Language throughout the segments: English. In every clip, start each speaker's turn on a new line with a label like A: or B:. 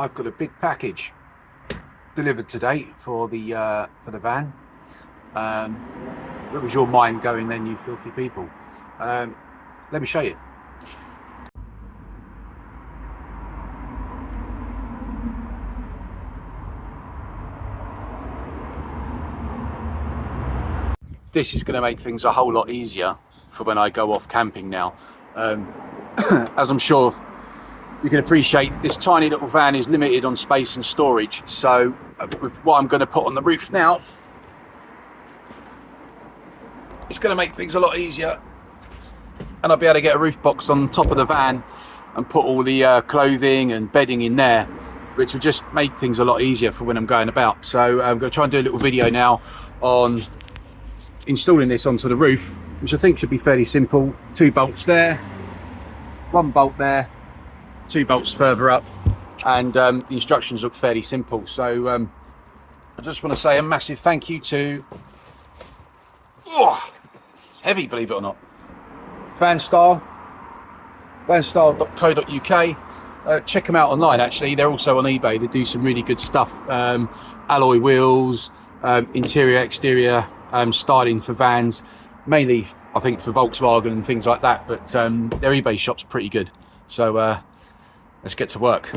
A: I've got a big package delivered today for the van. Where was your mind going then, you filthy people? Let me show you. This is going to make things a whole lot easier for when I go off camping now. As I'm sure you can appreciate, this tiny little van is limited on space and storage. So with what I'm going to put on the roof now, it's going to make things a lot easier. And I'll be able to get a roof box on top of the van and put all the clothing and bedding in there, which will just make things a lot easier for when I'm going about. So I'm going to try and do a little video now on installing this onto the roof, which I think should be fairly simple. 2 bolts there, 1 bolt there, 2 bolts further up, and the instructions look fairly simple. So I just want to say a massive thank you to, it's heavy, believe it or not, vanstar.co.uk. Check them out online. Actually, they're also on eBay. They do some really good stuff. Alloy wheels, interior, exterior styling for vans, mainly I think for Volkswagen and things like that, but their eBay shop's pretty good. So let's get to work.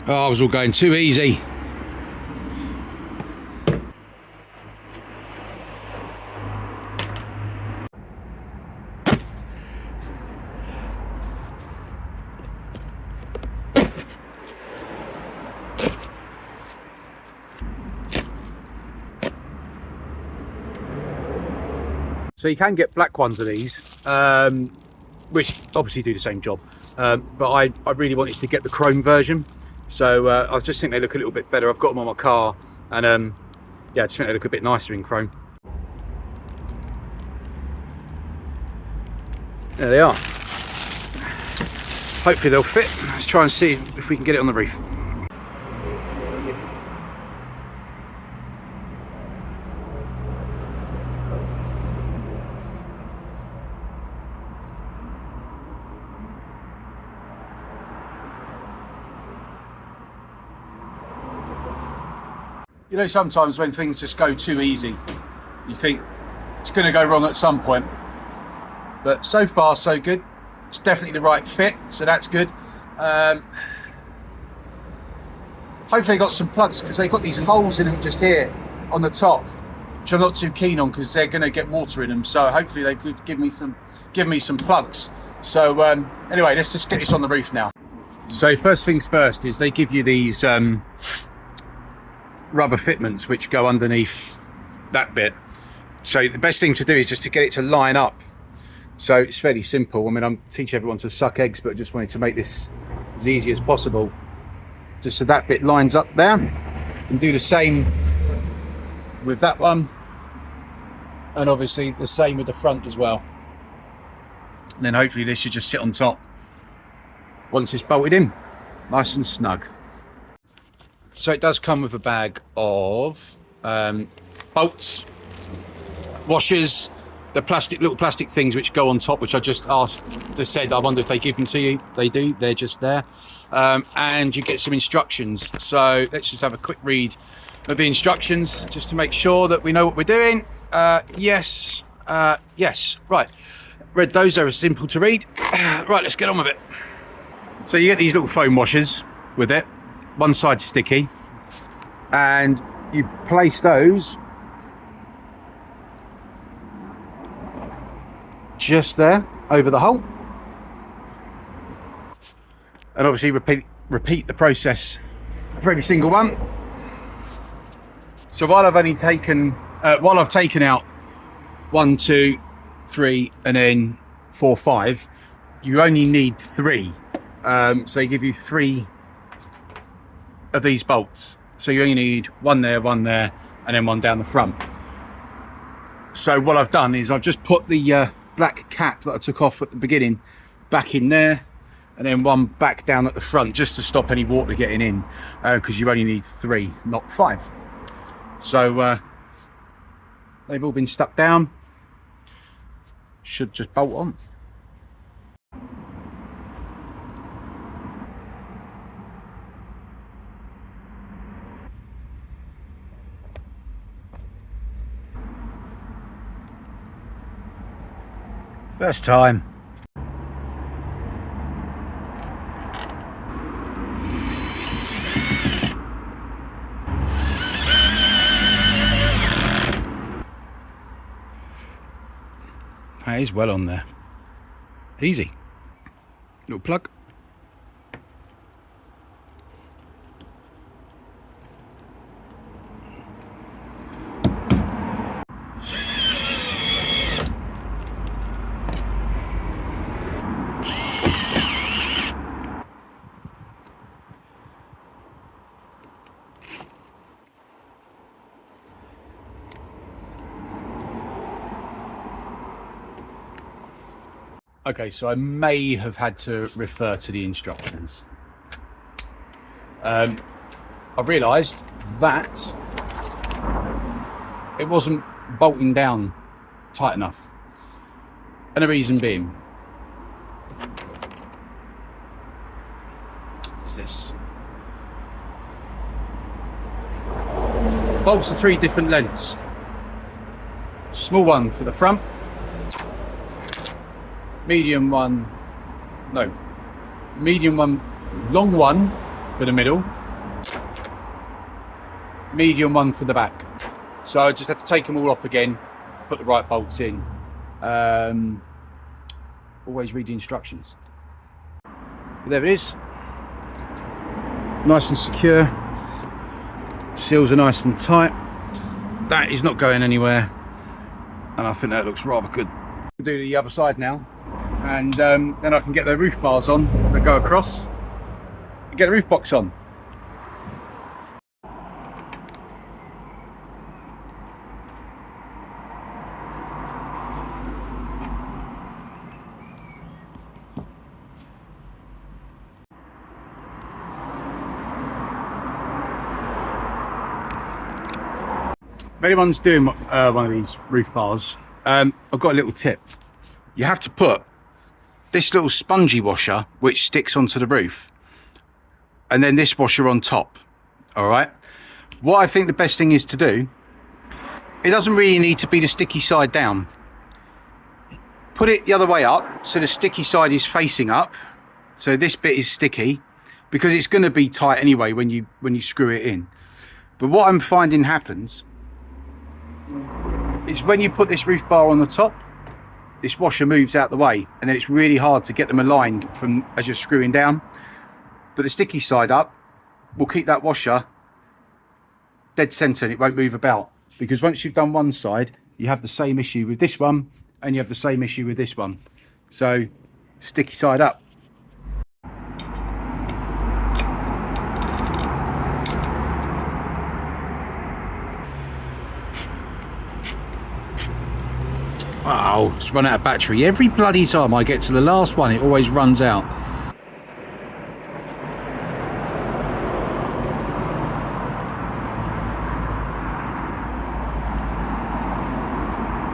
A: Oh, I was all going too easy. So you can get black ones of these, which obviously do the same job, but I really wanted to get the chrome version. So I just think they look a little bit better. I've got them on my car, and yeah, I just think they look a bit nicer in chrome. There they are. Hopefully they'll fit. Let's try and see if we can get it on the roof. You know, sometimes when things just go too easy, you think it's going to go wrong at some point. But so far, so good. It's definitely the right fit, so that's good. Hopefully got some plugs, because they've got these holes in them just here on the top, which I'm not too keen on because they're going to get water in them. So hopefully they could give me some plugs. So anyway, let's just get this on the roof now. So first things first is they give you these rubber fitments which go underneath that bit. So the best thing to do is just to get it to line up. So it's fairly simple. I mean, I'm teaching everyone to suck eggs, but I just wanted to make this as easy as possible. Just so that bit lines up there. And do the same with that one. And obviously the same with the front as well. And then hopefully this should just sit on top once it's bolted in, nice and snug. So it does come with a bag of bolts, washers, the little plastic things which go on top, which I just said, I wonder if they give them to you. They do, they're just there. And you get some instructions. So let's just have a quick read of the instructions, just to make sure that we know what we're doing. Yes, right. Read those, they were simple to read. Right, let's get on with it. So you get these little foam washers with it. One side sticky, and you place those just there over the hole, and obviously repeat the process for every single one. So while I've taken out 1, 2, 3, and then 4, 5, you only need 3. So they give you 3 of these bolts, So you only need one there, and then one down the front. So what I've done is I've just put the black cap that I took off at the beginning back in there, and then one back down at the front, just to stop any water getting in, because you only need 3, not 5. So they've all been stuck down. Should just bolt on. First time. That is well on there. Easy. Little plug. Okay, so I may have had to refer to the instructions. I've realised that it wasn't bolting down tight enough. And the reason being is this. Bolts are 3 different lengths. Small one for the front, medium one, long one for the middle, medium one for the back. So I just had to take them all off again, put the right bolts in. Always read the instructions. But there it is, nice and secure. Seals are nice and tight. That is not going anywhere, and I think that looks rather good. We'll do the other side now, and then I can get the roof bars on that go across and get the roof box on. If anyone's doing one of these roof bars, I've got a little tip. You have to put this little spongy washer which sticks onto the roof, and then this washer on top. All right, what I think the best thing is to do, it doesn't really need to be the sticky side down. Put it the other way up, so the sticky side is facing up, so this bit is sticky, because it's going to be tight anyway when you screw it in. But what I'm finding happens is when you put this roof bar on the top, this washer moves out the way, and then it's really hard to get them aligned from as you're screwing down. But the sticky side up will keep that washer dead center, and it won't move about, because once you've done one side, you have the same issue with this one, and you have the same issue with this one. So sticky side up. Oh, it's run out of battery. Every bloody time I get to the last one, it always runs out.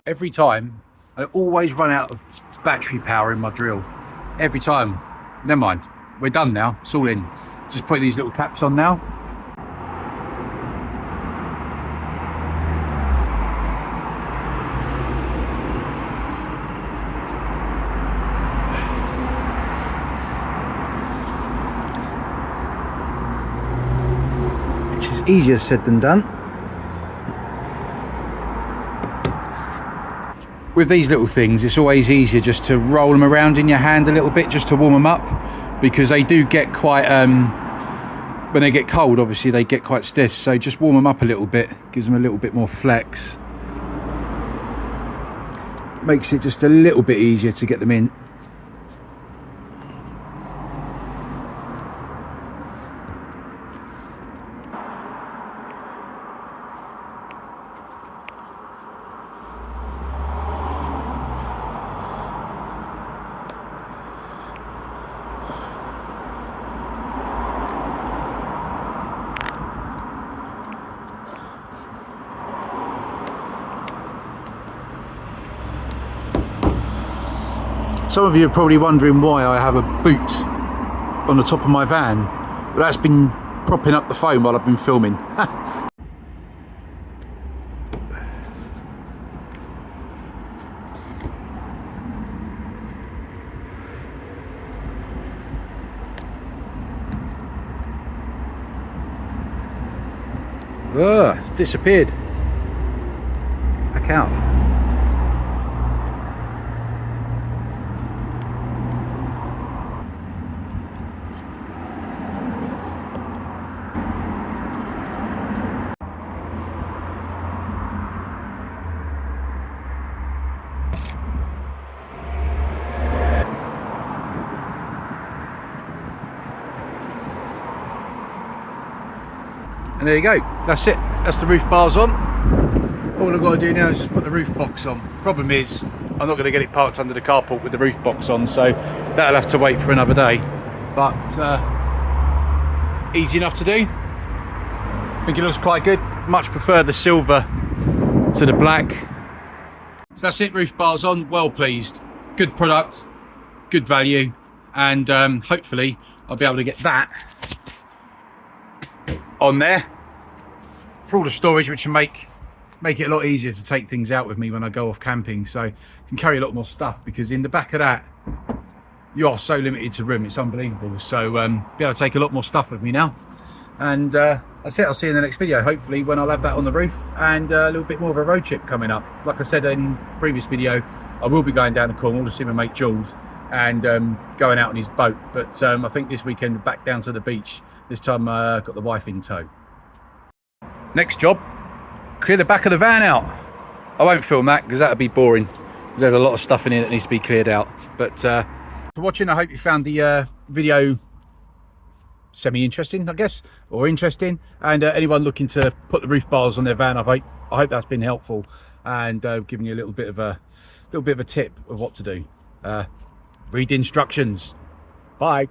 A: Every time, I always run out of battery power in my drill. Every time. Never mind. We're done now. It's all in. Just put these little caps on now. Easier said than done. With these little things, it's always easier just to roll them around in your hand a little bit, just to warm them up, because they do get quite when they get cold, obviously they get quite stiff. So just warm them up a little bit, gives them a little bit more flex, makes it just a little bit easier to get them in. Some of you are probably wondering why I have a boot on the top of my van. But that's been propping up the phone while I've been filming. Ugh, it's disappeared. Back out. And there you go, that's it, that's the roof bars on. All I've got to do now is just put the roof box on. Problem is, I'm not going to get it parked under the carport with the roof box on, so that'll have to wait for another day. But easy enough to do. I think it looks quite good. Much prefer the silver to the black. So that's it, roof bars on, well pleased. Good product, good value, and hopefully I'll be able to get that on there for all the storage, which will make it a lot easier to take things out with me when I go off camping. So I can carry a lot more stuff, because in the back of that you are so limited to room, it's unbelievable. So be able to take a lot more stuff with me now. And that's it, I'll see you in the next video, hopefully, when I'll have that on the roof and a little bit more of a road trip coming up. Like I said in previous video, I will be going down to Cornwall to see my mate Jules and going out on his boat. But I think this weekend back down to the beach. This time got the wife in tow. Next job, clear the back of the van out. I won't film that because that would be boring. There's a lot of stuff in here that needs to be cleared out. But for watching, I hope you found the video semi-interesting, I guess, or interesting. And anyone looking to put the roof bars on their van, I hope that's been helpful and giving you a little bit of a tip of what to do. Read instructions. Bye.